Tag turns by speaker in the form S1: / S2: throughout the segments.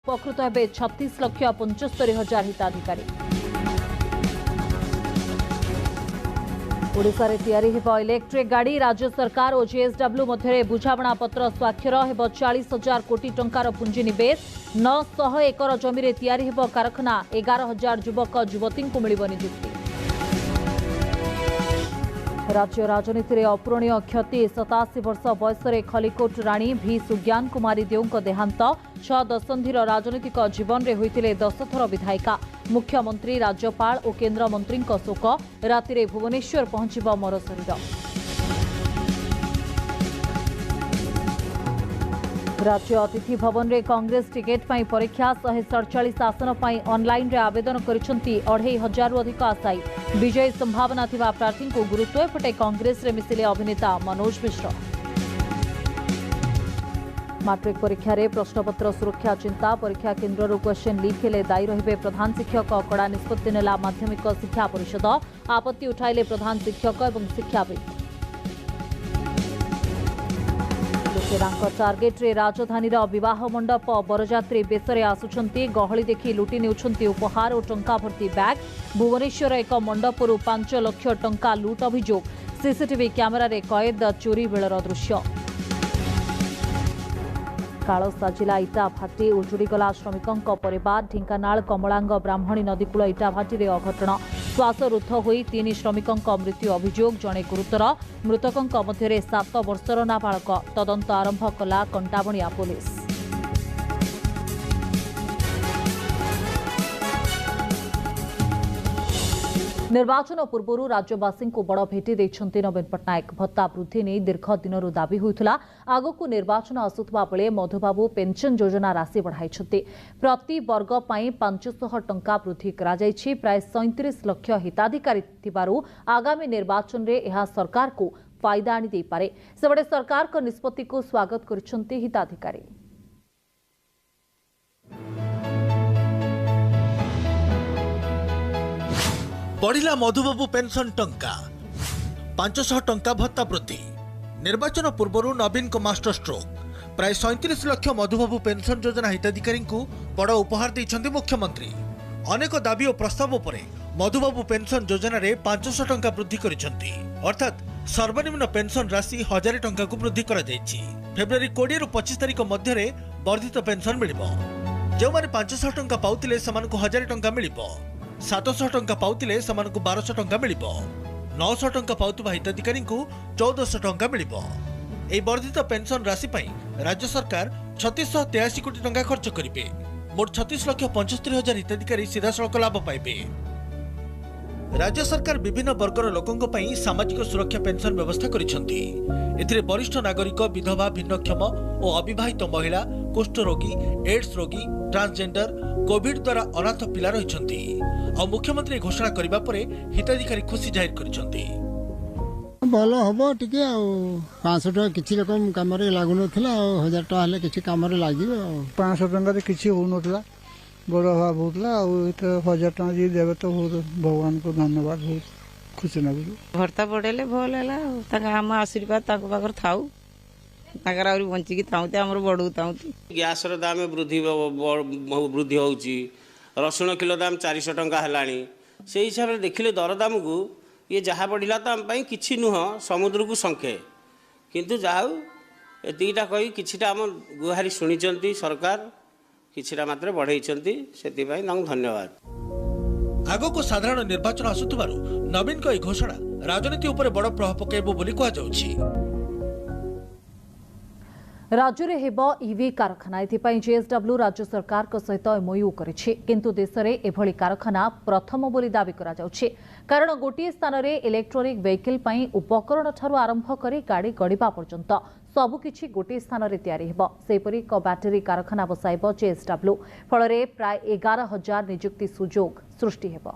S1: उपकृत हेबे 36,75,000 हिताधिकारी। ओडिशा रे तैयारी हेबो इलेक्ट्रिक गाड़ी। राज्य सरकार और जेएसडब्ल्यू मध्य बुझामणा पत्र स्वाक्षर हेबो 40,000 कोटी टंकार पुंजीनिवेश। 900 एकर जमी रे तैयारी हेबो कारखाना। 11,000 युवक युवती को मिलिबो नियुक्ति। राज्य राजनीति में अपूरणीय क्षति। 87 वर्ष बयस खलिकोट राणी भी सुज्ञान कुमारी देव देहांत। 6 दशंधीर राजनीतिक जीवन में होते 10 थर विधायिका। मुख्यमंत्री राज्यपाल और केन्द्र मंत्री शोक। राति भुवनेश्वर पहुंचब मर शरीर। राज्य अतिथि भवन में कांग्रेस टिकेट पर परीक्षा। 147 आसन पर ऑनलाइन रे आवेदन करिसेंती 2,500 अधिक आशायी। विजय संभावना थिबा प्रार्थी को गुरुत्व। एपटे कांग्रेस रे मिसिले अभिनेता मनोज मिश्र। मैट्रिक परीक्षा रे प्रश्नपत्र सुरक्षा चिंता। परीक्षा केन्द्र क्वेश्चन लीक हेले दायी रहिबे प्रधान शिक्षक। कड़ा निष्पत्ति नेला माध्यमिक शिक्षा परिषद। आपत्ति उठाइले प्रधान शिक्षक और शिक्षाविद। टार्गेट रे राजधानी विवाह मंडप। बरजात्री बेसरे आसुछंती। गहली देखि लुटि नेउछंती उपहार और टंका भर्ती बैग। भुवनेश्वर एक मंडपरू 5 लाख टंका लुट अभियोग। सीसीटीवी कैमेरा रे कैद चोरी बेलर दृश्य। काल साजिला इटा भाटी उजुड़ीगला श्रमिकों परिवार। ढेंकानाल कमलांग ब्राह्मणी नदीकूल इटा भाटी अघटन। श्वासरुद्ध होई 3 श्रमिकों मृत्यु अभियोग। जड़े गुरुतर। मृतकों मध्य 7 वर्षर नाबालक। तदंत आरंभ कला कंटाबणिया पुलिस। निर्वाचन पूर्व राज्यवासी को बड़ भेटी देइछंती नवीन पट्टनायक। भत्ता वृद्धि नहीं दीर्घ दिन दाबी होइतला। आगकू निर्वाचन आसुथबा बेले मधुबाबू पेंशन योजना राशि बढ़ाइछंती। प्रति वर्ग पई 500 टंका वृद्धि करा जायछि। प्राय 37 लाख हिताधिकारी थिबारु आगामी निर्वाचन रे एहा सरकार को फायदा आनी देई पारे। सेबडे सरकार को निष्पत्ति को स्वागत करिछंती हिताधिकारी।
S2: बढ़िला मधुबाबू पेंशन टंका। 500 टंका भत्ता वृद्धि। निर्वाचन पूर्व नवीन को मास्टर स्ट्रोक। प्राय 37 लाख मधुबाबू पेंशन योजना हिताधिकारी को बड़ उपहार देइछंती मुख्यमंत्री। अनेक दाबी और प्रस्ताव पर मधुबाबू पेंशन योजना रे 500 टंका वृद्धि करिसेंती। अर्थात सर्वनिम्न पेंशन राशि 1000 टंका को वृद्धि करा जायछि। फेब्रुआरी 20 रु 25 तारिख मध्य वर्धित पेंशन मिलिबो। जो माने 500 टंका पाउतिले समान को 1000 टंका मिलिबो। 700 टंका पाउतिले समान को 1200 टंका मिलिबो। 900 टंका पाउतबा हिताधिकारी को 1400 टंका मिलिबो। एई वर्धित पेंशन राशि पई राज्य सरकार 3683 कोटी टंका खर्च करिवे। मोट 36,75,000 हिताधिकारी सीधासळख लाभ पाइबे। राज्य सरकार विभिन्न वर्गर लोकंक पई सामाजिक सुरक्षा पेंशन व्यवस्था करिसेंती। एथिरे वरिष्ठ नागरिक, विधवा, भिन्नक्षम और अविवाहित महिला, कुष्ठ रोगी, एड्स रोगी, ट्रांसजेंडर, कोविड द्वारा अनाथ पिला रहिसेंती। और मुख्यमंत्री घोषणा करिबा परे हिताधिकारी खुशी जाहिर करिसेंती।
S3: भल हम टे 500 टका किसी रकम कम लागू ना 1000 टका हेल्ले किसी कम लगे।
S4: 500 टका किसी हो ना बड़ अभाव होता। 1000 टका जी देवे तो बहुत भगवान को धन्यवाद। बहुत खुशी लगुच।
S5: भर्ता बढ़ेले भल है। आम आशीर्वाद पाखर थाऊ। बंचिकी बढ़ू था।
S6: गैस दाम वृद्धि होउची। रसुण किलो दाम 400 टंका है। से हिसाब से देखिले दरदाम को ये जहाँ बढ़ला तो आम कि नुह समुद्र को संखे। किंतु जाऊ एतिटा कही किछिटा आम गुहारी शुणी सरकार किछिटा मात्र बढ़ई से धन्यवाद।
S2: आगको साधारण निर्वाचन आसुथबारु नवीन को घोषणा राजनीति उपर बड़ प्रभाव पकेबो बोली कहा जाउछि।
S1: राज्य में हेब इवी कारखाना। एथिपाई जेएसडब्ल्यू राज्य सरकार सहित एमओयू करिछि। किंतु देश में एभली कारखाना प्रथम बोली दाबी करा जाउछि। कारण गोटे स्थान में इलेक्ट्रोनिक वेहिकल पई उपकरण ठारू आरंभ करी गाड़ी गड़िबा पर्यंत सबुकिछि गोटे स्थान में तैयारी हेब। सेपरि एक बैटरी कारखाना बसाइब जेएसडब्ल्यू। फल प्राय 11,000 नियुक्ति सुजोग सृष्टि हेब।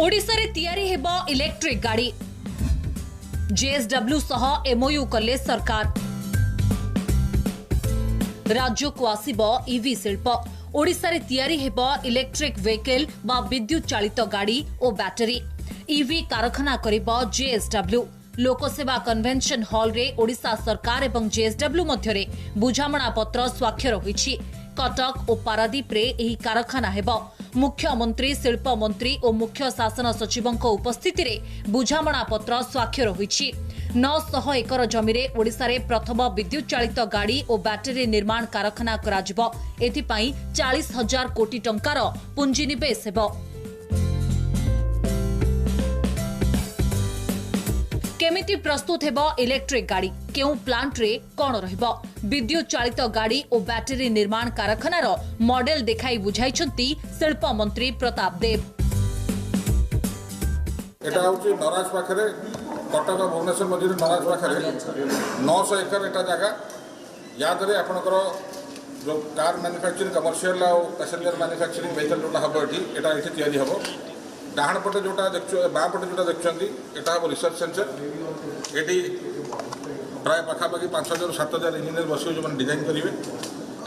S7: ओडिशा रे तैयारी हेब इलेक्ट्रिक गाड़ी। जेएसडब्ल्यू सह एमओयू कले सरकार। राज्य को आसिब ईवी शिल्प। ओडिशा रे तैयारी हेब इलेक्ट्रिक वेहिकल बा विद्युत चालित गाड़ी और बैटरी। ईवी कारखाना करिब जेएसडब्ल्यू। लोकसेवा कन्वेंशन हॉल रे ओडिशा सरकार एवं जेएसडब्ल्यू मध्य बुझामणा पत्र स्वाक्षर होईछि। कटक और पारादीप रे एही कारखाना हेबो। मुख्यमंत्री शिल्प मंत्री और मुख्य शासन सचिवों उपस्थिति रे बुझामणा पत्र स्वाक्षर होईछि। 900 एकर जमी रे ओडिसा रे प्रथम विद्युत चालित गाड़ी और बैटरी निर्माण कारखाना कराजिबो। एथिपाई 40,000 कोटी टंकार पुंजीनिवेश हेबो। केमिति प्रस्तुत हेबो इलेक्ट्रिक गाड़ी, केउ प्लांट रे कोन रहबो, विद्युत चालित गाड़ी और बैटरी निर्माण कारखानार मॉडल देखाई बुझाइछंती शिल्प मंत्री प्रताप देव।
S8: एटा होची नराज पाखरे कटक भुवनेश्वर मध्य नराज पाखरे 900 एकर एटा जगह याद रे आपनकर जो कार मैन्युफैक्चरिंग कमर्शियल और पैसेंजर मैन्युफैक्चरिंग व्हीकल जोटा हबो एटा एठी तयारी हबो। डाहाण पटे जोटा देखछो बाँ पटे जोटा देखछंती एटा हबो रिसर्च सेंटर। एटी प्राय पाखापाखि 5,000 से 7,000 इंजीनियर बसियो जो डिजाइन करेंगे।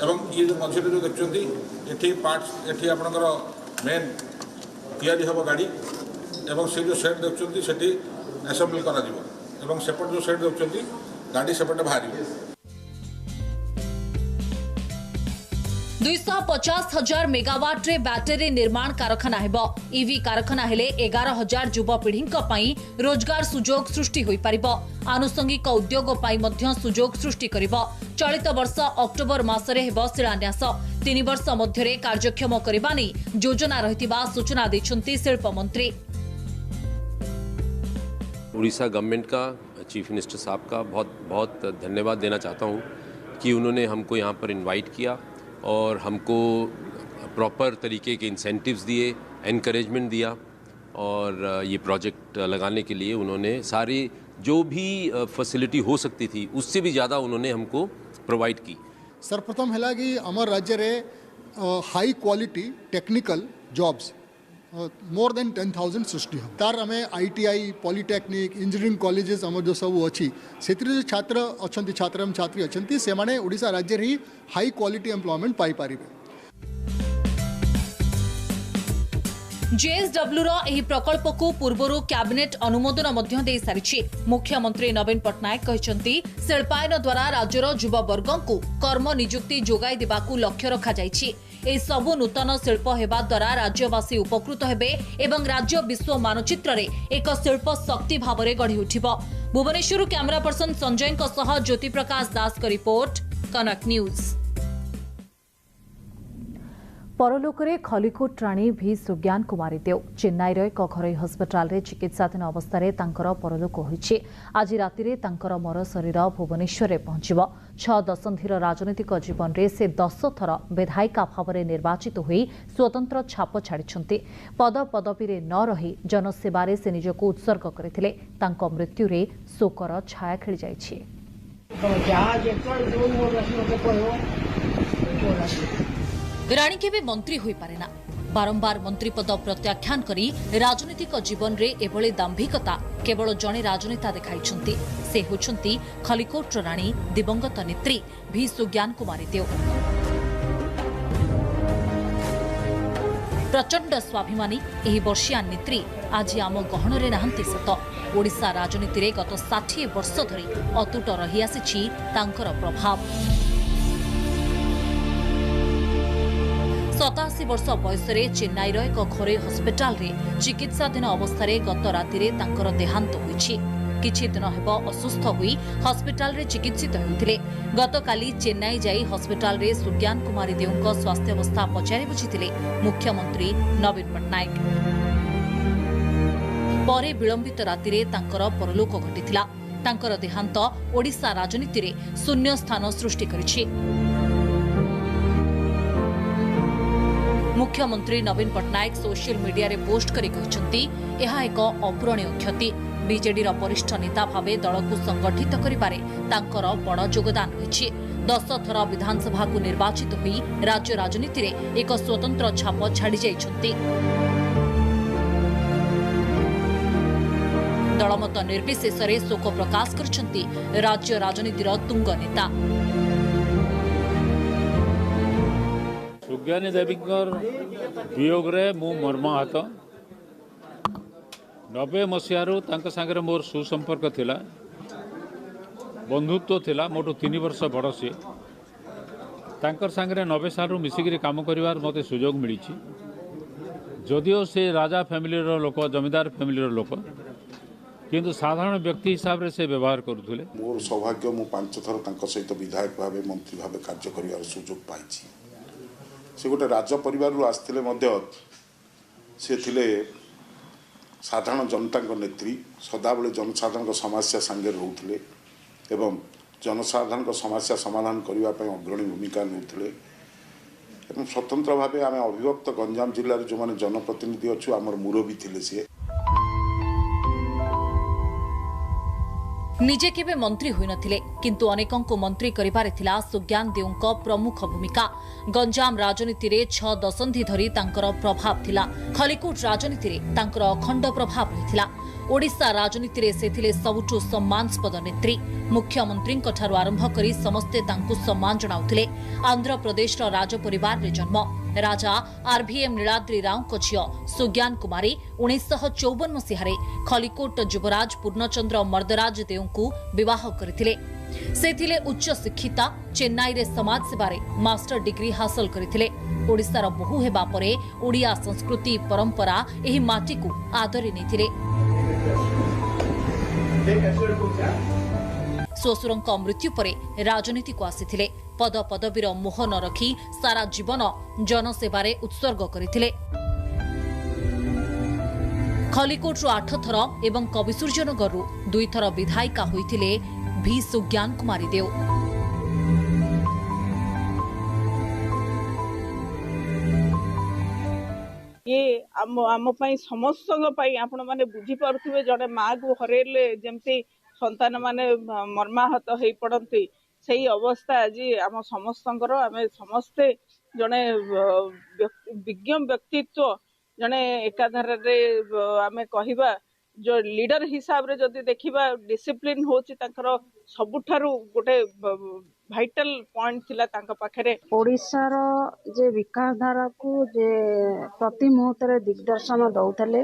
S8: एवं ये जो मझे जो देखते ये पार्ट्स ये आपंकर मेन तैयारी हम गाड़ी एवं से जो सेट देखते से असेंबल कर सेपट जो सेट देखते गाड़ी सेपटे बाहर।
S7: 250,000 मेगावाट रे बैटरी निर्माण कारखाना हेबो। ईवी कारखाना हेले 11,000 युवपीढ़ी रोजगार सुजोग सृष्टि होई परिबो। आनुषंगिक उद्योग पाई मध्य सुजोग सृष्टि करिबो। चलित वर्ष अक्टोबर मासरे हेबो शिलान्यास। 3 वर्ष मध्यरे कार्यक्षम करिबा नै योजना रहितिबा सूचना दैछंती शिल्प मंत्री।
S9: उड़ीसा गवर्नमेंट का चीफ मिनिस्टर साहब का बहुत बहुत धन्यवाद देना चाहता हूं कि उन्होंने हमको यहां पर इनवाइट किया और हमको प्रॉपर तरीके के इंसेंटिव्स दिए, एनकरेजमेंट दिया और ये प्रोजेक्ट लगाने के लिए उन्होंने सारी जो भी फैसिलिटी हो सकती थी उससे भी ज़्यादा उन्होंने हमको प्रोवाइड की।
S10: सर्वप्रथम है कि आमर राज्य रे high quality technical jobs more than 10,000 सृष्टि हम तार आम ITI पॉलिटेक्निक इंजीनियरिंग कॉलेजेस आम जो सब अच्छी से जो छात्र अच्छा छात्र एवं छात्री अच्छा से मैंने ओडिशा राज्य ही हाई क्वालिटी एम्प्लॉयमेंट पाई पारिबे।
S7: JSW रो एही प्रकल्प को पूर्वरु कैबिनेट अनुमोदन मध्य दे सारिछि। मुख्यमंत्री नवीन पटनायक कहिसंती शिल्पायन द्वारा राज्यर युववर्ग को कर्म नियुक्ति जोगाई देबाकू लक्ष्य रखा जाइछि। ए सबु नूतन शिल्प हेबा द्वारा राज्यवासी उपकृत हेबे एवं राज्य विश्व मानचित्र रे एक शिल्प शक्ति भावरे गढ़ी उठिबो। भुवनेश्वर कैमरा पर्सन संजय सह ज्योति प्रकाश दास का रिपोर्ट, कनक न्यूज।
S1: परलोकरे खलिकोट राणी भी सुज्ञान कुमारी देव चेन्नईर एक घरोई हस्पिटाल रे चिकित्साधीन अवस्था तांकर परलोक होइछि। आज राति तांकर मर शरीर भुवनेश्वर रे पहुंचिबो। 6 दशंधिर राजनीतिक जीवन रे से 10 थर विधायिका भाव में निर्वाचित होई स्वतंत्र छाप छाड़िछंती। पद पदवी रे न रही जनसेवारे से निजको उत्सर्ग करथिले। तांको मृत्यु रे शोकर छाया खेली जाइछि।
S7: राणी केबे मंत्री होई पारेना। बारंबार मंत्री पद प्रत्याख्यान करी राजनीतिक जीवन रे एभले दाम्भिकता केवल जणे राजनेता देखाइछंती। से होछंती खलिकोट राणी दिवंगत नेत्री भी सुज्ञान कुमारी देव। प्रचंड स्वाभिमानी एही वर्षिया नेत्री आज आम गहन रे नाहंती सत। ओडिशा राजनीति रे गत 60 वर्ष धरी अतुट रही आसीछि तांकर प्रभाव। 87 वर्ष बयस चेन्नईर एक घरोई हस्पिटाल रे चिकित्साधीन अवस्था गत राति तांकर देहांत होइछि। किछि दिन हेब असुस्थ होई हस्पिटाल रे चिकित्सित होइथिले। गतकाली चेन्नई जाई हस्पिटाल रे सुज्ञान कुमारी देवଙ୍କ स्वास्थ्य अवस्था पचारि बुझिथिले मुख्यमंत्री नवीन पटनायक। परे विलंबित राति रे तांकर परलोक घटिथिला। तांकर देहांत ओडिशा राजनीति रे शून्य स्थान सृष्टि करिछि। मुख्यमंत्री नवीन पटनायक सोशल मीडिया रे पोस्ट करी कहछंती एहा एक अपूरणीय क्षति। बीजेडी वरिष्ठ नेता भावे दल को संगठित करिबारे तांकर बड़ योगदान होइछि। 10 थर विधानसभा को निर्वाचित होई राज्य राजनीति रे एक स्वतंत्र छाप छाड़ी जाइछंती। दलमत निर्विशेष रे शोक प्रकाश करछंती राज्य राजनीतिर तुंग नेता।
S11: सुज्ञानी देवीଙ୍କର वियोगरे मु मर्माहत। 90 मसीहारू तांका सागरे मोर सुसंपर्क थिला, बंधुत्व थिला। मोटू 3 वर्ष बड़ सी तांकर सांगरे 90 साल मिसिकी काम करिवार मते सुजोग मिली जदिओ से राजा फैमिली लोक जमीदार फैमिली लोक किंतु साधारण व्यक्ति हिसाब से व्यवहार करुले।
S8: मोर सौभाग्य मु 5 थर सहित विधायक भाव मंत्री भाव कार्य कर सुजोग पाई। से गोटे राज परिवार आसते से थिले साधारण जनता नेत्री सदाबले जनसाधारण समस्या सांगे रोते एवं जनसाधारण समस्या समाधान करने अग्रणी भूमिका नौते। स्वतंत्र भाव आम अविभक्त गंजाम जिले जो मैंने जनप्रतिनिधि अच्छु आमर मुरबी थे सी
S7: निजे केबे मंत्री हुई नथिले किंतु अनेकंको मंत्री करिबारे थिला सुज्ञान देवଙ୍କ प्रमुख भूमिका। गंजाम राजनीति रे 6 दशंधि धरी तांकर प्रभाव थिला। खलिकोट राजनीति रे तांकर अखंड प्रभाव रहिथिला। ओडिशा राजनीति रे से थिले सबुठु सम्मानस्पद नेत्री। मुख्यमंत्री ठारू आरंभ करी समस्ते तांकु सम्मान जणाउथिले। आंध्र प्रदेश रो राज परिवार रे जन्म। राजा आरभीएम नीलाद्री राव झियो सुज्ञान कुमारी 1954 मसीहारे खलिकोट युवराज पूर्णचंद्र मर्दराज देवଙ୍କୁ विवाह करथिले। से थिले उच्च शिक्षिता। चेन्नई रे समाज सेवारे मास्टर डिग्री हासिल करथिले। ओडिशार बहु हेबा परे ओडिया संस्कृति परंपरा एही माटी को आदरी नेथिले। श्वशुरଙ୍କ मृत्यु परे राजनीति को आसीथिले। पद पदवीर मोह न रखी सारा जीवन जनसेवारे उत्सर्ग करथिले। खलिकोटरू 8 थर एवं कविसूर्यनगररू 2 थर विधायिका होइथिले भी सुज्ञान कुमारी देव।
S12: ये आम समस्त आपण मैंने बुझी पारे जड़े माँ को हरेले जमती संतान माने मर्माहत हो पड़ती से अवस्था आज आम समस्त आम समस्ते जड़े विज्ञ व्यक्तित्व जड़े एकाधार आम कहवा जो लीडर हिसाब रे जदि देखिबा डिसिप्लिन होची तांकर सबुठारु गोटे भाइटल पॉइंट थिला तांका पाखरे।
S13: ओडिसा रो जे विकास धारा को जे प्रति मुहूर्त रे दिग्दर्शन दउतले।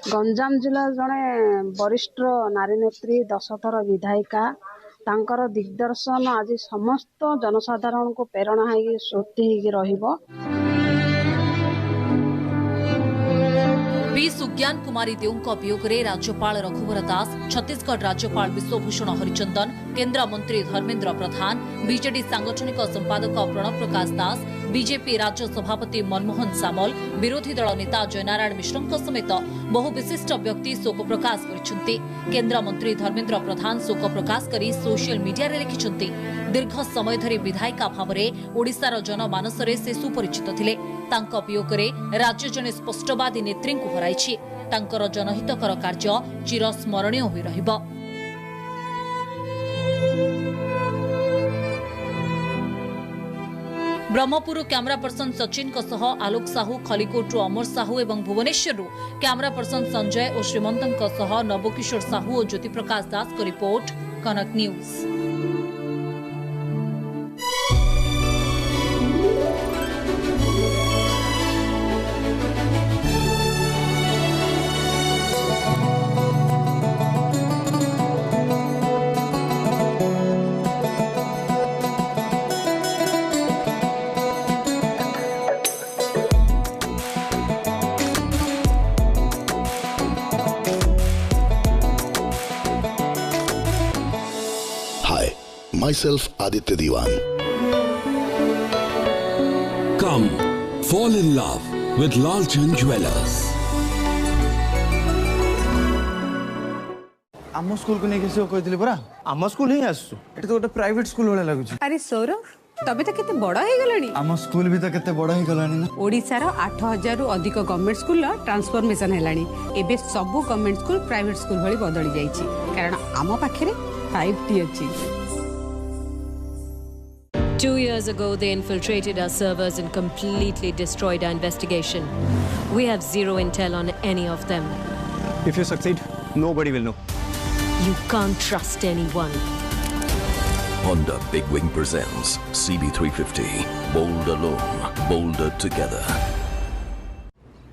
S13: गंजाम जिला जड़े वरिष्ठ नारी नेत्री 10 थर विधायिका तांकर दिग्दर्शन आज समस्त जनसाधारण को प्रेरणा है स्फूर्ति रहिबो।
S7: बी सुज्ञान कुमारी देवଙ୍କ वियोगरे राज्यपाल रघुवर दास, छत्तीसगढ़ राज्यपाल विश्वभूषण हरिचंदन, केंद्र मंत्री धर्मेंद्र प्रधान, बीजेडी सांगठनिक संपादक प्रणव प्रकाश दास, बीजेपी राज्य सभापति मनमोहन सामल, विरोधी दल नेता जयनारायण मिश्रଙ୍କ समेत बहु विशिष्ट व्यक्ति शोक प्रकाश करिसेंती। केंद्र मंत्री धर्मेंद्र प्रधान शोक प्रकाश करी सोशल मीडिया रे लिखिसेंती। दीर्घ समय धरी विधायिका भावरे ओडिशार जनमानसरे से सुपरिचित थिले। तांको वियोगरे राज्य जने स्पष्टवादी नेत्री को हराइछि। तांकर जनहितकर कार्य चिरस्मरणीय होई रहिबो। ब्रह्मपुर कैमरा पर्सन सचिन सह आलोक साहू, खलिकोटरू अमर साहू एवं भुवनेश्वररू कैमरा पर्सन संजय और श्रीमंतଙ୍କ सह नवकिशोर साहू और ज्योति प्रकाश दास को report, Kanak news.
S14: Myself Aditya Diwan.
S15: Come, fall in love with Lalchand Jewellers.
S16: आम स्कूल को नहीं किसी कहते परा आम स्कूल ही आसु एटा तो गोटे प्राइवेट स्कूल वाला लागुची।
S17: अरे सौरभ तबे तो केते बड़ा हे गलानी।
S16: आम स्कूल भी तो केते बड़ा हे गलानी ना।
S17: ओडिसा रो 8000 रु अधिक गवर्नमेंट स्कूल ट्रांसफॉर्मेशन हेलानी। एबे सब गवर्नमेंट स्कूल प्राइवेट स्कूल भली बदली जाईची कारण आम पाखरे 5T अछि।
S18: 2 years ago, they infiltrated our servers and completely destroyed our investigation. We have zero intel on any of them.
S16: If you succeed, nobody will know.
S18: You can't trust anyone.
S14: Honda Big Wing presents CB350. Bold alone, bolder together.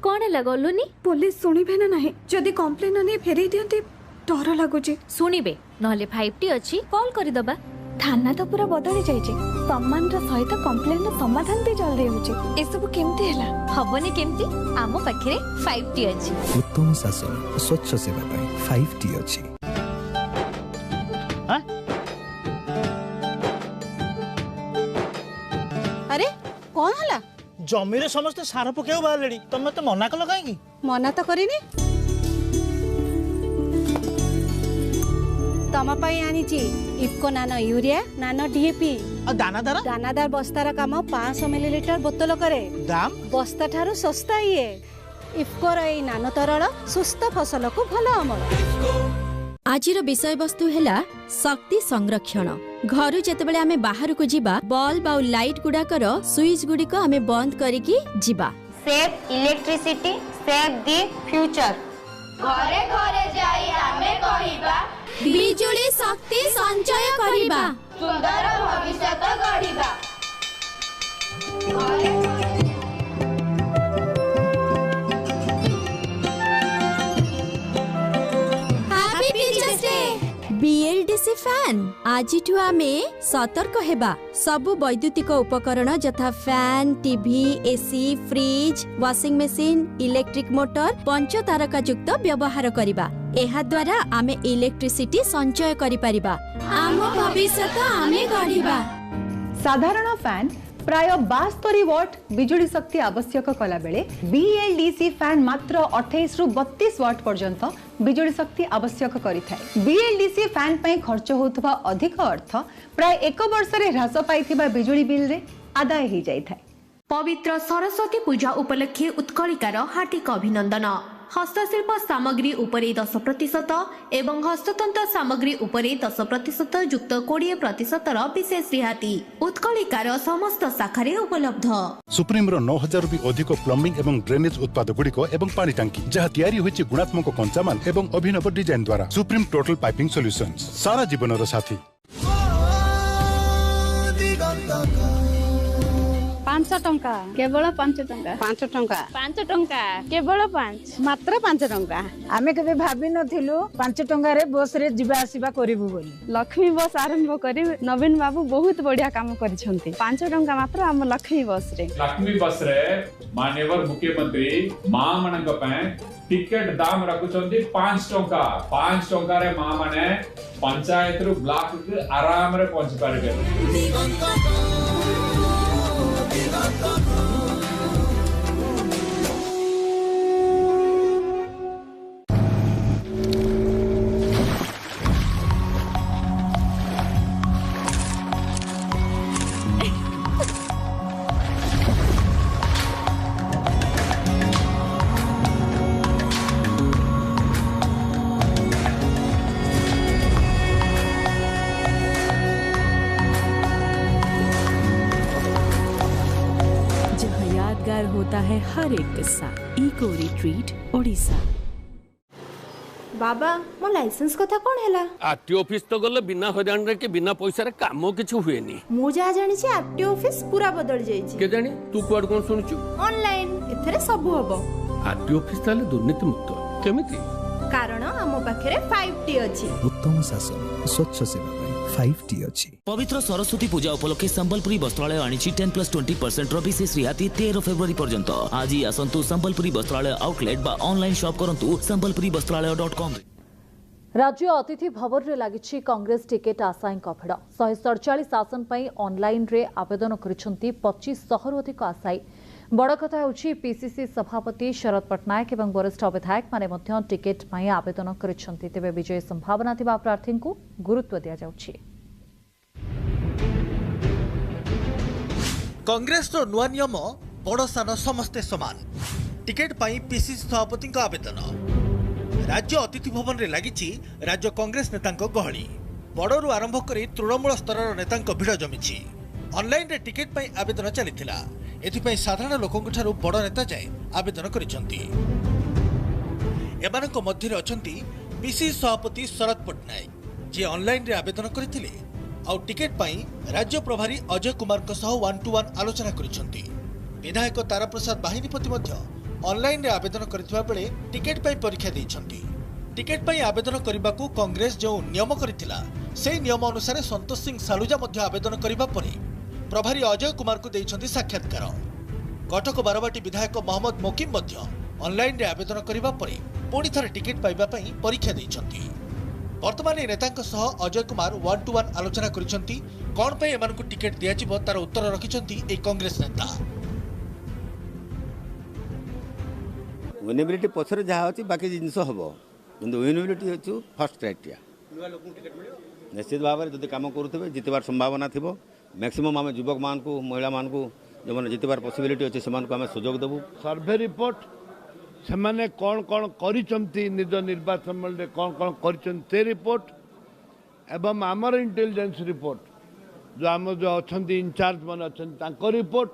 S19: कौन लगलुनी? Police सुनिबे ना नहीं जदि complain नहीं फेरी दियंती डर लागुची।
S20: सुनिबे नहले 5T अछि call करि दबा।
S19: थाना तो पूरा बदली जाइए सम्मान सहित कंप्लेन समाधान भी जल्दी होचे ए सब केमती हैला हबने केमती आम पाखरे 5T अछि
S20: उत्तम शासन स्वच्छ सेवा पई 5T अछि
S17: अरे कौन हला
S21: जमी रे समस्त सार पकेउ बालेडी तमे तो मना कल काई
S17: मना तो करिनी तम पाई आनीची इफको नानो यूरिया नानो डीएपी दानादार बस्तार काम 500 मिलीलीटर बोतल करे
S21: दाम
S17: बस्ता ठारू सस्ता ये इफको रही नानो तरल सुस्थ फसल को भल अमल
S22: आजिर विषय वस्तु हैला शक्ति संरक्षण घर जेतेबेले आमे बाहर को जीवा बल्ब आ लाइट गुडाकर स्विच गुडी को आमे बंद करिकी जीवा
S23: save electricity save the future घरे घरे जाई आमे कहिबा
S22: बिजुली शक्ति संचय करिबा
S23: सुंदर भविष्य गढ़िबा
S22: happy teachers day BLDC fan आजिठु आमे सतर्क हेबा सबु वैद्युतिक उपकरण जथा fan TV AC fridge washing machine electric motor पंच तारका युक्त व्यवहार करिबा एहा द्वारा आमे इलेक्ट्रिसिटी संचय करि परिबा आम भविष्य आमे गढ़िबा
S24: साधारण फैन प्राय 72 वाट बिजुली शक्ति आवश्यक कला बेले बीएलडीसी फैन मात्र 28 रु 32 वाट पर्यंत बिजुली शक्ति आवश्यक करिथाय बीएलडीसी फैन पई खर्च होतबा अधिक अर्थ प्राय 1 वर्ष रे ह्रास पाइथिबा बिजुली बिल रे आदाय ही जाइथाय
S25: पवित्र सरस्वती पूजा उपलक्षे उत्कलिकार हार्दिक अभिनंदन हस्तशिल्प सामग्री उपरे 10% एवं हस्ततंत्र सामग्री उपरे 10% युक्त 20% विशेष रिहाती उत्कलिकार समस्त शाखारे उपलब्ध
S26: सुप्रीम रो 9000 भी अधिक प्लम्बिंग एवं ड्रेनेज उत्पाद गुड़िक एवं पानी टांकी जहाँ तैयारी होइछि गुणात्मक कंचामाल एवं अभिनव डिजाइन द्वारा सुप्रीम टोटल पाइपिंग सॉल्यूशंस सारा जीवन रो साथी
S17: 500 टंका केवल 5 टंका 5 टंका 5 टंका केवल 5 मात्र 5 टंका
S27: आमे कबे भाबी नथिलु 5 टंका रे बस रे जिबा आसीबा करिवु बोली
S24: लक्ष्मी बस आरंभ करी नवीन बाबू बहुत बढ़िया काम करिसंती 5 टंका मात्र हम लक्ष्मी बस रे माननीय मुख्यमंत्री मां मनक पे टिकट दाम रखुचंती 5 टंका रे मां माने पंचायत रु ब्लॉक के आराम रे पहुंच पारबे
S22: होता है हर एक किस्सा इको रिट्रीट ओडिशा
S19: बाबा मो लाइसेंस कथा कोन हैला
S28: आरटी ऑफिस तो गले बिना हजान रे के बिना पैसा रे काम किछु हुएनी
S19: मु जा जानि छी आरटी ऑफिस पूरा बदल जाई छी
S28: के जानी तू कोड कोन सुनछु
S19: ऑनलाइन एथरे सब हबो
S28: आरटी ऑफिस ताले दुर्नीति मुक्त केमिति
S19: कारण हम पाखरे 5T अछि
S20: उत्तम शासन स्वच्छ सेवा 5T अछि
S29: पवित्र सरस्वती पूजा उपलक्षे संबलपुरी वस्त्रालय आनिछि 10+20% रो विशेष रिहाती 13 फेब्रुआरी पर्यंत आज ही आसंतु संबलपुरी वस्त्रालय आउटलेट बा ऑनलाइन शॉप करंतु संबलपुरीवस्त्रालय.com
S1: राज्य अतिथि भवन रे लागिछि कांग्रेस टिकेट आशायी भिड़ 147 आसन पई ऑनलाइन रे आवेदन करिसंती 2500 अधिक आशायी बड़ कथा होछि पीसीसी सभापति शरद पट्टनायक एवं वरिष्ठ विधायक माने मध्य टिकेट पई आवेदन करिसंती तेबे विजय संभावना थिबा प्रार्थी को गुरुत्व दिया जाउछि
S2: कांग्रेस रो नुआ नियम बड़ सान समस्ते समान टिकेट पई पीसीसी सभापति को आवेदन राज्य अतिथि भवन रे लागिछि राज्य कांग्रेस नेतांको गहली बड़रू आरंभ करी तृणमूल स्तर नेतांको भिड़ जमिछि ऑनलाइन रे टिकेट पई आवेदन चलिथिला एथिपई साधारण लोकंक ठारू बड़ नेता जाय आवेदन करिसंती एमानक मध्यरे अछंती पीसीसी सभापति शरद पट्टनायक जे ऑनलाइन रे आवेदन करथिले आ टिकेट पई राज्य प्रभारी अजय कुमार को सह 1-to-1 आलोचना करिसंती विधायक तारा प्रसाद बाहिनीपति मध्य ऑनलाइन रे आवेदन करथिबा बेले टिकेट पई परीक्षा दैछंती टिकेट पई आवेदन करबाकू कांग्रेस जो नियम करिथिला से नियम अनुसार संतोष सिंह सालुजा मध्य आवेदन करबा परे प्रभारी अजय कुमार को देइछंती साक्षात्कार। कटक बारवाटी विधायक मोहम्मद मोकिम मध्य ऑनलाइन रे आवेदन करबा परे पुणी थरे टिकेट पाइबा पई परीक्षा देइछंती। वर्तमान नेतांक सह अजय कुमार 1-to-1 आलोचना करिसंती। कोन पे एमानकु टिकेट दिया जिवो तार उत्तर रखिसंती ए कांग्रेस नेता।
S3: विनेबिलिटी पछरे जहा होची बाकी जिंस हबो किंतु विनेबिलिटी होची फर्स्ट क्राइटेरिया। निश्चित भाव में जदि काम करुवे जितबार संभावना थी मैक्सिमम आम युवक मान को महिला मान को जो जितबार पॉसिबिलिटी अच्छे से सुजोग देवु।
S4: सर्वे रिपोर्ट से माने कौन कौन करिसंती निज निर्वाचन मंडल कौन कौन करिसंती रिपोर्ट एवं आमर इंटेलिजेंस रिपोर्ट जो आम जो अच्छा इनचार्ज मन अच्छा रिपोर्ट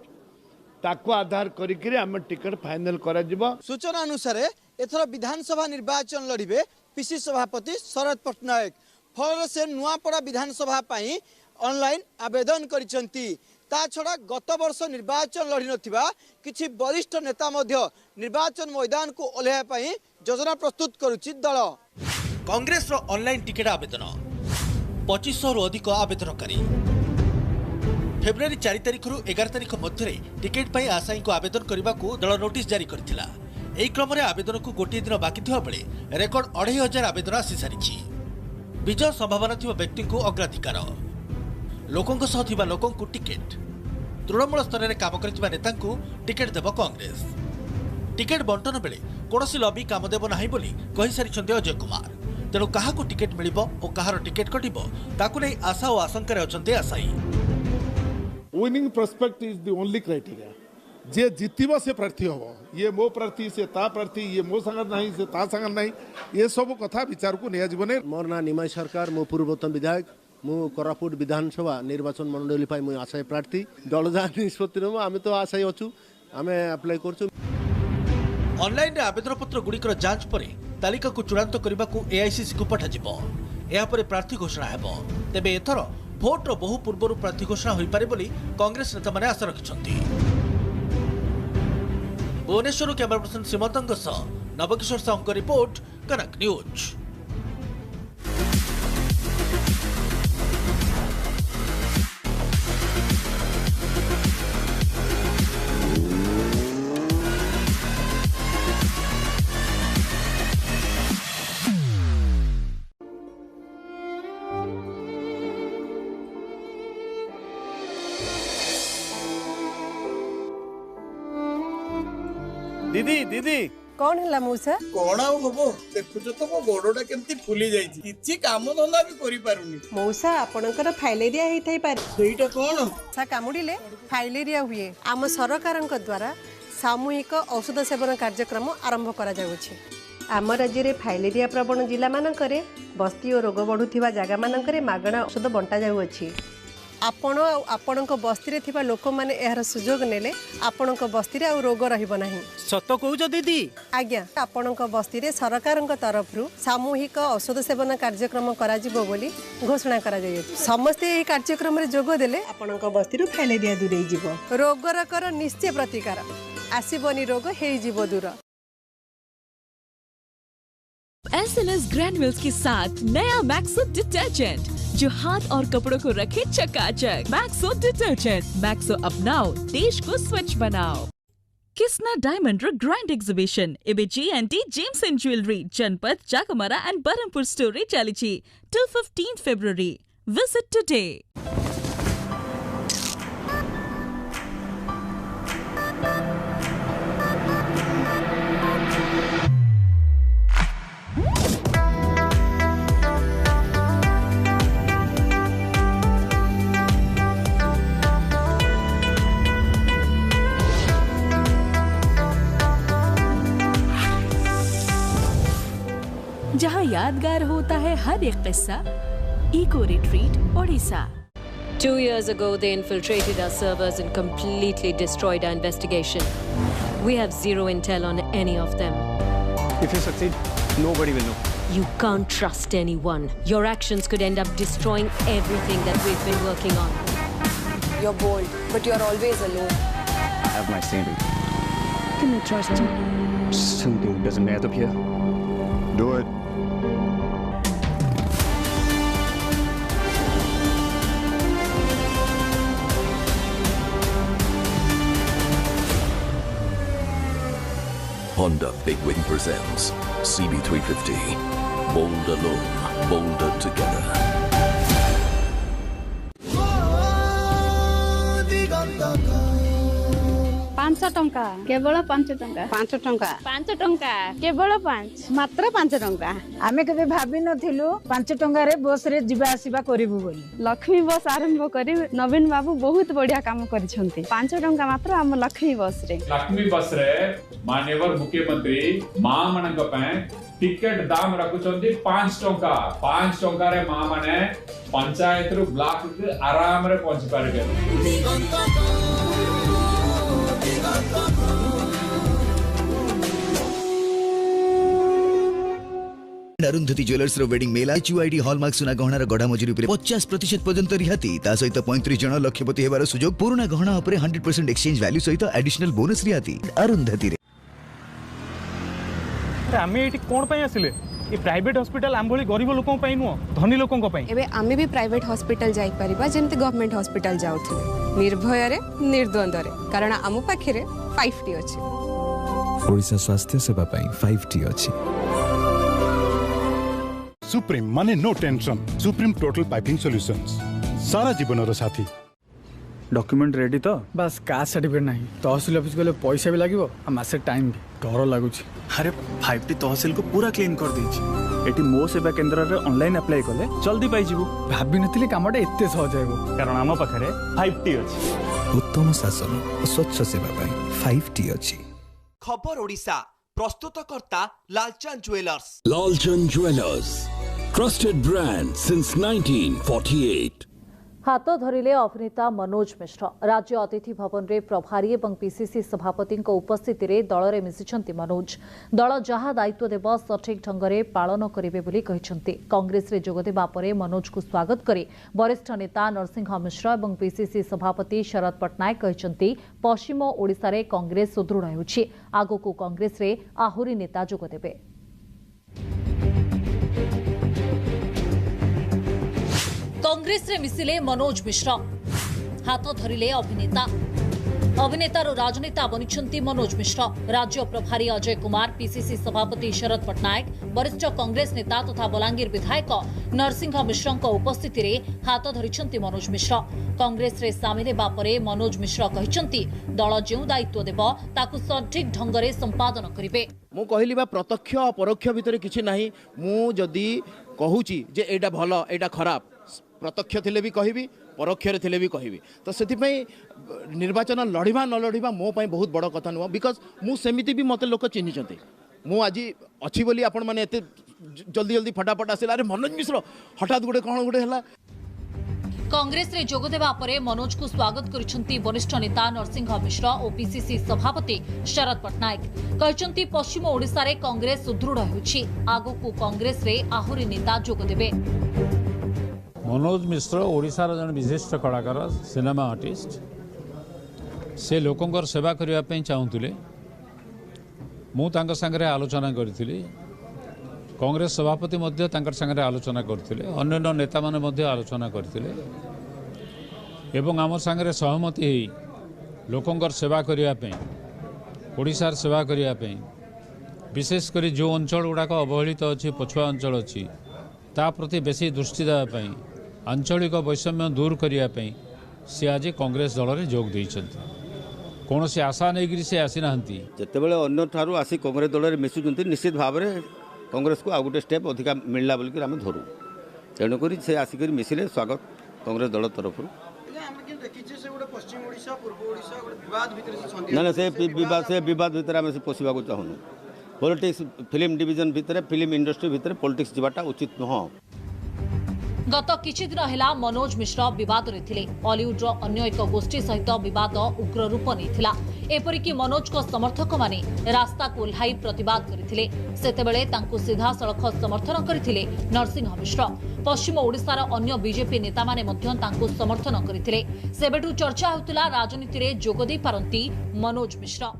S4: ताको आधार करिकरी आम टिकट फाइनल करा जिवो।
S5: सूचना अनुसार एथर विधानसभा निर्वाचन लड़िबे पीसी सभापति शरद पट्टनायक। फल से नुआपड़ा विधानसभा पाई ऑनलाइन आवेदन करिसंती। ता छड़ा गत वर्ष निर्वाचन लड़ी नथिबा किछि वरिष्ठ नेता मध्य निर्वाचन मैदान को ओल्हेया पाई योजना प्रस्तुत करुछि दल।
S2: कांग्रेस रो ऑनलाइन टिकेट आवेदन 2500 रु अधिक आवेदनकारी फेब्रुआरी 4 तारिख रु 11 तारिख मध्य टिकेट पाई आशायी को आवेदन करने को दल नोटिस जारी करथिला। एही क्रम आवेदन को गोटे दिन बाकी थिबा बेले रेकर्ड 2500 आवेदन आसी सारिछि। विजय संभावना थिबा व्यक्ति को अग्राधिकार लोकों सह थिबा लोकों को टिकेट तृणमूल स्तर में काम करिଥିବା नेता को टिकेट देव कांग्रेस। टिकेट बंटन बेले कौनसी लॉबी काम देव नाही बोली कहि सारिछन्ते अजय कुमार। तेणु काहाको टिकेट मिलिबो और कहार टिकेट कटिबो ताकु नै आशा और आशंका अछन्ते आशायी।
S4: Winning prospect is the only criteria. जे जितिबो से प्रार्थी होबो ये मो प्रार्थी से ता प्रार्थी ये मो संग नहीं से ता संग नहीं ये सब कथा विचार को निया जीवन।
S6: मोर ना निमाई सरकार मो पूर्वतन विधायक मु कोरापुट विधानसभा निर्वाचन मंडली पाई मु आशायी प्रार्थी दल जहाँ निष्पत्ति नब आम तो आशायी अच्छु आम आप्लाय करछु।
S2: ऑनलाइन आवेदन पत्र गुड़िकर जांच पर तालिका को चूड़ांत करने को एआईसीसी को पठाଯିବ। ଏହା ପରେ प्रार्थी घोषणा ହେବ। तेबे एथर भोट रो बहु पूर्व प्रार्थी घोषणा होई पारे बोली कांग्रेस नेता माने आशा रखिछन्ती। भुवनेश्वर कैमरा पर्सन सीमंतंग सह नवकिशोर साहू रिपोर्ट कनक न्यूज।
S8: दीदी दीदी
S9: कौन है मौसा
S8: कौन हम देखुच तो मो गोड़टा केमती फुली जाइछि किछि काम धंदा भी करि पारुनी।
S9: मौसा आपनकर फाइलेरिया हेइ थाइ पारे
S8: सेटा कोन
S9: सा कामुडिले फाइलेरिया हुए। आम सरकारक द्वारा सामूहिक औषध सेवन कार्यक्रम आरंभ करा जाउछि। आम राज्य में फाइलेरिया प्रवण जिला मानकरे बस्ती और रोग बढ़ुथिबा जागा मानकरे मागणा औषध बंटा जाउछि। आपण आपणक बस्ती थिबा लोक माने एहर सुजोग नेले आपणक बस्ती रे आ रोग रहिबो नाही।
S8: सत कहूछ दीदी
S9: आज्ञा आपणक बस्ती रे सरकारक तरफ सामूहिक औषध सेवन कार्यक्रम करा जिवो बोली घोषणा करा जाय। समस्त एही कार्यक्रम रे जोग देले आपणक बस्ती रो फाइलेरिया दूर हे जिवो। रोगर कर निश्चय प्रतिकार आसीबनी रोग हे जिवो दूर।
S10: एसएनएस ग्रैन्युअल्स के साथ नया मैक्सो डिटर्जेंट जो हाथ और कपड़ों को रखे चकाचक। मैक्सो डिटर्जेंट, मैक्सो अपनाओ, देश को स्वच्छ बनाओ। किस्ना डायमंड ग्रैंड एग्जिबिशन एबे G&T जेम्स एंड ज्वेलरी जनपद जागमरा एंड बरमपुर स्टोरी चलीची till 15th February. Visit today. जहाँ यादगार होता है हर एक किस्सा, eco retreat Odisha.
S18: 2 years ago, they infiltrated our servers and completely destroyed our investigation. We have zero intel on any of them.
S16: If you succeed, nobody will know.
S18: You can't trust anyone. Your actions could end up destroying everything that we've been working on.
S11: You're bold, but you're always alone.
S16: I have my saving.
S11: Can I trust you?
S16: Something doesn't add up here. Do it.
S7: Honda Big Wing presents CB350. Bold alone, bolder together.
S27: टंका केवल 5 टंका 5 टंका 5 टंका केवल 5 मात्र 5 टंका आमे केबे भाबी नथिलु 5 टंका रे बस रे जिबा आसीबा करिवु बोली लक्ष्मी बस आरंभ करी नवीन बाबू बहुत बढ़िया काम करिसंती 5 टंका मात्र हम लक्ष्मी बस रे माननीय मुख्यमंत्री मां मनक पय टिकट दाम रखुचंती 5 टंका रे मां माने पंचायत रु ब्लॉक के आराम रे पहुंच पारबे।
S12: अरुंधति ज्वेलर्स रो वेडिंग मेला HUID हॉलमार्क सुना गहणार गढ़ा मजूरी उपरे 50% पर्यंत रिहाती ता सहित 35 जन लक्षपति हेबार सुजोग पुराना गहना उपरे 100% एक्सचेंज वैल्यू सहित एडिशनल बोनस रिहाती अरुंधति रे।
S13: आमे एटी कोन पय आसिले ए प्राइवेट हॉस्पिटल आम भली गरीब लोकन पय नु धनी लोकन पय
S11: एबे आमे भी प्राइवेट हॉस्पिटल जाई परिबा जेमते गवर्नमेंट हॉस्पिटल जाउथले निर्भय रे निर्द्वंद रे कारण आम पाखरे 5T अछि
S20: ओडिशा स्वास्थ्य सेवा पय 5T अछि।
S14: सुप्रीम माने no tension supreme total piping solutions सारा जीवन रो साथी।
S16: डॉक्यूमेंट रेडी तो बस कास्ट सर्टिफिकेट नहीं तहसील ऑफिस गले पैसा भी लागिवो आ मासे टाइम भी डर लागुची।
S13: अरे 5T तहसील को पूरा क्लीन कर देछि एटी मो सेवा केंद्र रे ऑनलाइन अप्लाई करले जल्दी पाई जिवो
S16: भाबी नथिली कामटा एत्ते सहज हेबो
S13: कारण हम पाखरे 5T अछि।
S20: उत्तम शासन स्वच्छ सेवा पय 5T अछि।
S15: खबर ओडिशा प्रस्तुतकर्ता Lalchand jewellers.
S21: Lalchand jewellers trusted brand since 1948।
S1: हाथ धरिले अभिनेता मनोज मिश्र राज्य अतिथि भवन रे प्रभारी एवं पीसीसी सभापति उपस्थिति रे दल रे मिसिछंती मनोज दल जहा दायित्व देव सठिक ढंग से पालन करिवे बोली कहिसंती। कांग्रेस रे जोग देबा परे मनोज को स्वागत करे वरिष्ठ नेता नरसिंह मिश्र एवं पीसीसी सभापति शरद पट्टनायक कहिसंती पश्चिम ओडिशा रे कांग्रेस सुदृढ़ हेउछि आगो को कांग्रेस रे आहुरी नेता जोग देबे। कांग्रेस रे मिसिले मनोज मिश्र हाथ धरिले अभिनेतार राजनेता बनिछंती मनोज मिश्र राज्य प्रभारी अजय कुमार पीसीसी सभापति शरद पट्टनायक वरिष्ठ कांग्रेस नेता तथा बलांगीर विधायक नरसिंह मिश्र उपस्थिति रे हाथ धरिछंती मनोज मिश्र कांग्रेस रे सामिल हेबा परे मनोज मिश्र कहिछंती दल जेउ दायित्व देब ताकु सठिक ढंग रे संपादन करिवे।
S23: मु कहली बा प्रत्यक्ष अपरोक्ष भितर किछि नाही मु जदी कहूची जे एटा भलो एटा खराब प्रत्यक्ष थिले भी कहबी परोक्ष थिले भी कहबी तो सेथिपई निर्वाचन लड़िबा न लड़िबा मो पई बहुत बड़ कथा नुह बिकज मु सेमिति भी मते लोक चिन्हिचंती मु आज अच्छी बोली आपण माने एते जल्दी जल्दी फटाफट आसिला अरे मनोज मिश्र हठात गुडे कोन गुडे हला।
S1: कांग्रेस रे जोग देबा परे मनोज को स्वागत करिसंती वरिष्ठ नेता नरसिंह मिश्र और पीसीसी सभापति शरद पट्टनायक कहिसंती पश्चिम ओडिशा रे कांग्रेस सुदृढ़ हेउछि आगो को कांग्रेस रे आहुरी नेता जोग देबे।
S25: मनोज मिश्र ओडिशार जन विशिष्ट कलाकार सिनेमा आर्टिस्ट से लोकंकर सेवा करने चाहूले मु तांकर संगे आलोचना करी कांग्रेस सभापति मध्य तांकर संगे आलोचना करते अन्य नेता माने मध्य आलोचना करते एवं आम संगे सहमति हो लोकंकर सेवा करने ओडिशार सेवा करने विशेषकर जो अंचल गुड़ाक अवहेलित अच्छी पछुआ अंचल अच्छी ता प्रति बेसी दृष्टि देवाई आंचलिक वैषम्य दूर करने सी आज कांग्रेस दल में जोग देइछंती कौन से आशा नहीं से आसी ना
S3: जितेबाला अन्य ठारू आसी कांग्रेस दल में मिशुंट निश्चित भाव में कांग्रेस को आ गोटे स्टेप अधिका मिलला बोलिक आम धरू तेणुक से आसिक मिसिले स्वागत कांग्रेस दल तरफ ना से विवाद भितर आम पशिबा चाहूँ पॉलिटिक्स फिल्म डिवीजन भितर फिल्म इंडस्ट्री भितर पॉलिटिक्स जीवाटा उचित नुह।
S1: गत किछि दिन हेला मनोज मिश्र विवाद रे थिले हॉलीवुड अन्य एक गोष्ठी सहित विवाद उग्र रूप नेथिला एपरिकी मनोज को समर्थक माने रास्ता को ओह्लाई प्रतिवाद करथिले सेतेबेले तांकु सीधा सड़क समर्थन करथिले नरसिंह मिश्र पश्चिम ओडिशार अन्य बीजेपी नेता माने मध्य तांकु समर्थन करथिले सेबेटु चर्चा होतिला राजनीति रे जोग दे पारंती मनोज मिश्र।